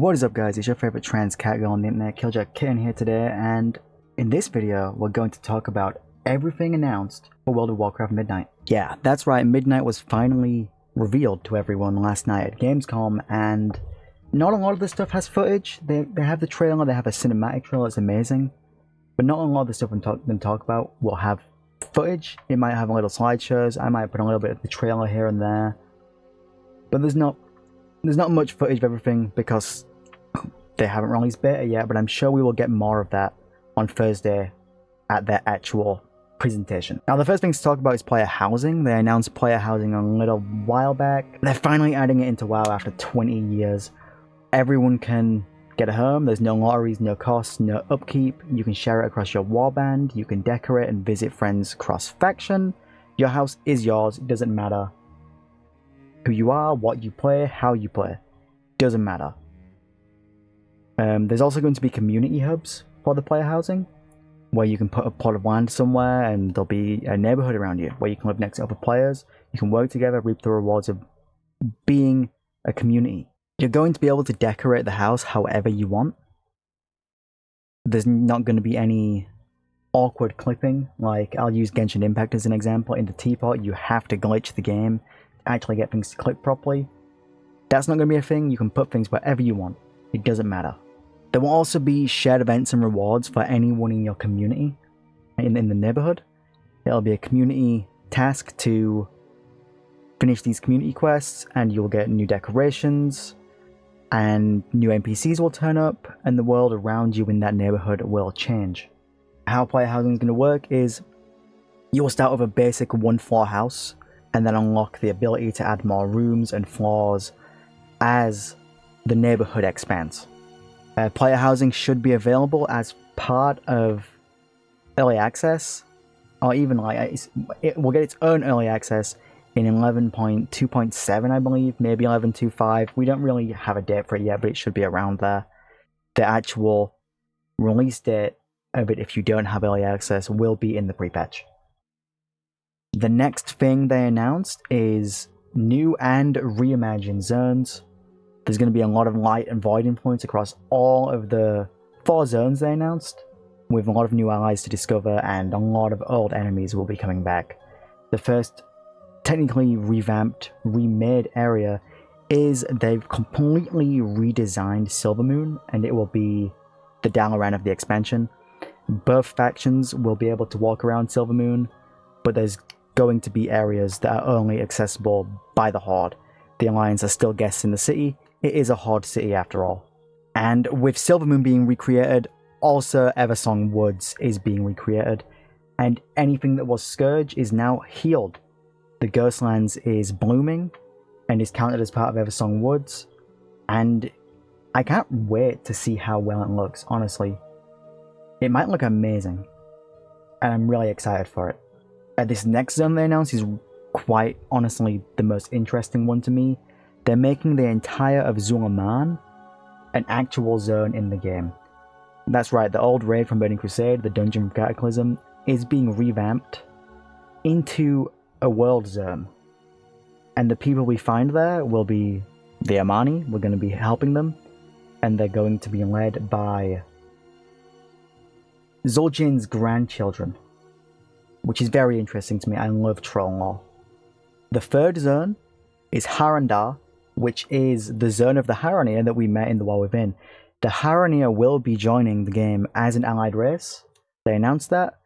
What is up, guys? It's your favorite trans cat girl on the internet, Killjack Kitten here today, and in this video we're going to talk about everything announced for World of Warcraft Midnight. Yeah, that's right, Midnight was finally revealed to everyone last night at Gamescom, and not a lot of this stuff has footage. They have the trailer, they have a cinematic trailer, it's amazing, but not a lot of the stuff I'm going to talk about will have footage. It might have a little slideshows, I might put a little bit of the trailer here and there, but there's not much footage of everything because they haven't released beta yet, but I'm sure we will get more of that on Thursday at their actual presentation. Now, the first thing to talk about is player housing. They announced player housing a little while back. They're finally adding it into WoW after 20 years. Everyone can get a home. There's no lotteries, no costs, no upkeep. You can share it across your warband. You can decorate and visit friends cross-faction. Your house is yours. It doesn't matter who you are, what you play, how you play. Doesn't matter. There's also going to be community hubs for the player housing, where you can put a plot of land somewhere and there'll be a neighborhood around you where you can live next to other players. You can work together, reap the rewards of being a community. You're going to be able to decorate the house however you want. There's not going to be any awkward clipping. Like, I'll use Genshin Impact as an example. In the teapot, you have to glitch the game to actually get things to click properly. That's not going to be a thing. You can put things wherever you want. It doesn't matter. There will also be shared events and rewards for anyone in your community, in the neighborhood. It'll be a community task to finish these community quests, and you'll get new decorations, and new NPCs will turn up, and the world around you in that neighborhood will change. How player housing is going to work is you will start with a basic one-floor house, and then unlock the ability to add more rooms and floors as the neighborhood expands. Player housing should be available as part of early access, or even like it will get its own early access in 11.2.7, I believe, maybe 11.2.5. We don't really have a date for it yet, but it should be around there. The actual release date of it, if you don't have early access, will be in the pre-patch. The next thing they announced is new and reimagined zones. There's going to be a lot of light and void influence across all of the 4 zones they announced, with a lot of new allies to discover, and a lot of old enemies will be coming back. The first technically revamped, remade area is they've completely redesigned Silvermoon, and it will be the Dalaran of the expansion. Both factions will be able to walk around Silvermoon, but there's going to be areas that are only accessible by the Horde. The Alliance are still guests in the city. It is a Horde city after all. And with Silvermoon being recreated, also Eversong Woods is being recreated, and anything that was Scourge is now healed. The Ghostlands is blooming and is counted as part of Eversong Woods, and I can't wait to see how well it looks, honestly. It might look amazing, and I'm really excited for it. This next zone they announced is quite honestly the most interesting one to me. They're making the entire of Zulaman an actual zone in the game. That's right, the old raid from Burning Crusade, the Dungeon from Cataclysm, is being revamped into a world zone. And the people we find there will be the Amani. We're going to be helping them, and they're going to be led by Zul'jin's grandchildren, which is very interesting to me. I love troll lore. The third zone is Harandar, which is the zone of the Haranir that we met in the War Within. The Haranir will be joining the game as an allied race. They announced that.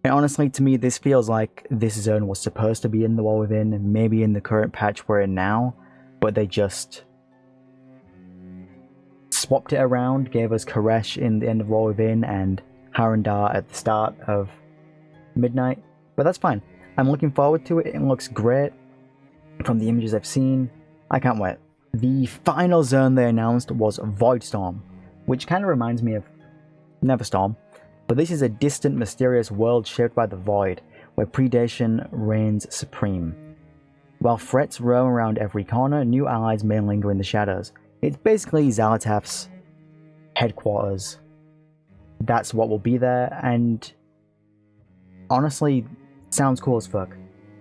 And honestly, to me, this feels like this zone was supposed to be in the War Within, maybe in the current patch we're in now, but they just swapped it around, gave us Koresh in the end of War Within and Harandar at the start of Midnight. But that's fine. I'm looking forward to it. It looks great from the images I've seen. I can't wait. The final zone they announced was Voidstorm, which kind of reminds me of Neverstorm, but this is a distant, mysterious world shaped by the Void, where predation reigns supreme. While threats roam around every corner, new allies may linger in the shadows. It's basically Xal'atath's headquarters. That's what will be there, and honestly, sounds cool as fuck.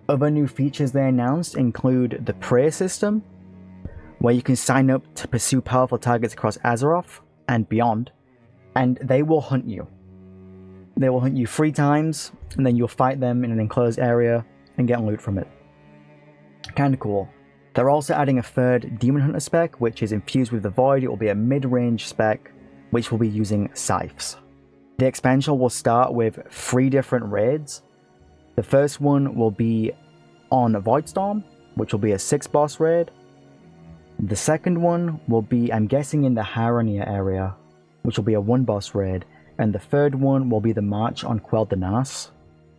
Other new features they announced include the prayer system, where you can sign up to pursue powerful targets across Azeroth and beyond, and they will hunt you. They will hunt you 3 times, and then you'll fight them in an enclosed area and get loot from it. Kinda cool. They're also adding a 3rd Demon Hunter spec, which is infused with the Void. It will be a mid-range spec, which will be using scythes. The expansion will start with 3 different raids. The first one will be on Voidstorm, which will be a 6-boss raid. The second one will be, I'm guessing, in the Harania area, which will be a 1-boss raid. And the third one will be the March on Quell Danas,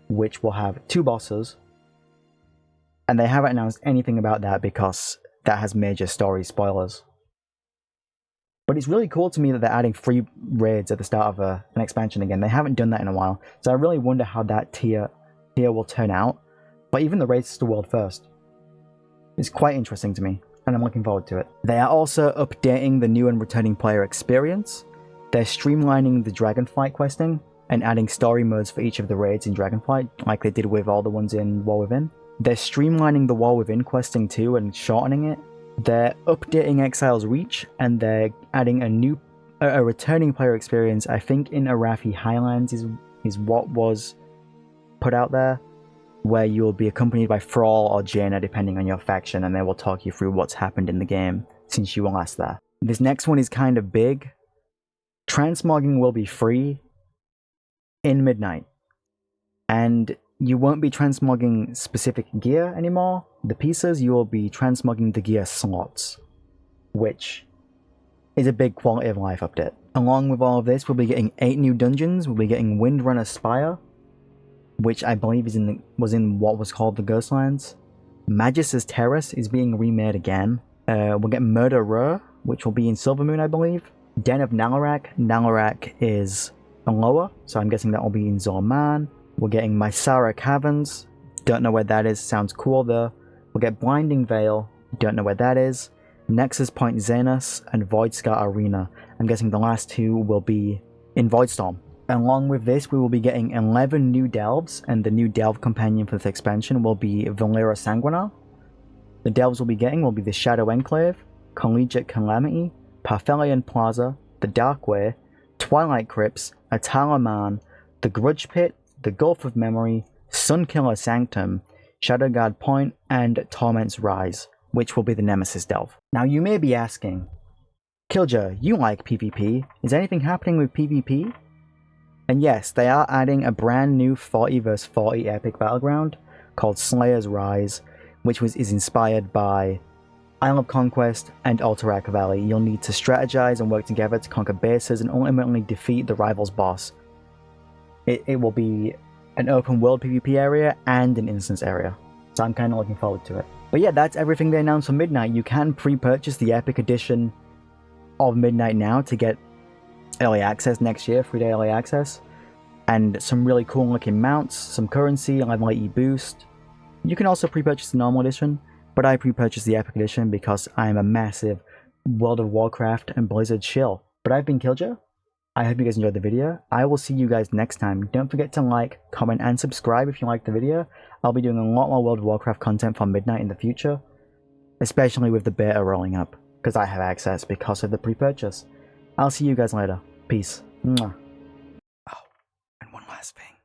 which will have 2 bosses. And they haven't announced anything about that because that has major story spoilers. But it's really cool to me that they're adding 3 raids at the start of an expansion again. They haven't done that in a while, so I really wonder how that tier will turn out. But even the raids to the world first is quite interesting to me, and I'm looking forward to it. They are also updating the new and returning player experience. They're streamlining the Dragonflight questing and adding story modes for each of the raids in Dragonflight, like they did with all the ones in War Within. They're streamlining the War Within questing too and shortening it. They're updating Exile's Reach, and they're adding a returning player experience. I think in Arathi Highlands is what was put out there, where you'll be accompanied by Thrall or Jaina depending on your faction, and they will talk you through what's happened in the game since you were last there. This next one is kind of big. Transmogging will be free in Midnight, and you won't be transmogging specific gear anymore. The pieces, you will be transmogging the gear slots, which is a big quality of life update. Along with all of this, we'll be getting 8 new dungeons. We'll be getting Windrunner Spire, which I believe was in what was called the Ghostlands. Magus' Terrace is being remade again. We'll get Murder Row, which will be in Silvermoon, I believe. Den of Nalarak. Nalarak is lower, so I'm guessing that will be in Zorman. We're getting Mysara Caverns. Don't know where that is. Sounds cool though. We'll get Blinding Veil. Don't know where that is. Nexus Point Xenos and Voidscar Arena. I'm guessing the last 2 will be in Voidstorm. Along with this, we will be getting 11 new delves, and the new delve companion for this expansion will be Valera Sanguinar. The delves we'll be getting will be the Shadow Enclave, Collegiate Calamity, Parthelion Plaza, the Dark Way, Twilight Crypts, Atala Man, the Grudge Pit, the Gulf of Memory, Sunkiller Sanctum, Shadowguard Point, and Torment's Rise, which will be the Nemesis delve. Now you may be asking, Killjoy, you like PvP, is anything happening with PvP? And yes, they are adding a brand new 40 vs 40 epic battleground called Slayer's Rise, which is inspired by Isle of Conquest and Alterac Valley. You'll need to strategize and work together to conquer bases and ultimately defeat the rival's boss. It will be an open world PvP area and an instance area, so I'm kind of looking forward to it. But yeah, that's everything they announced for Midnight. You can pre-purchase the Epic Edition of Midnight now to get early access next year, 3-day early access, and some really cool looking mounts, some currency, level 80 boost. You can also pre-purchase the normal edition, but I pre-purchased the Epic Edition because I'm a massive World of Warcraft and Blizzard shill. But I've been Killjoy. I hope you guys enjoyed the video. I will see you guys next time. Don't forget to like, comment, and subscribe if you liked the video. I'll be doing a lot more World of Warcraft content for Midnight in the future, especially with the beta rolling up, because I have access because of the pre-purchase. I'll see you guys later. Peace. Mwah. Oh, and one last thing.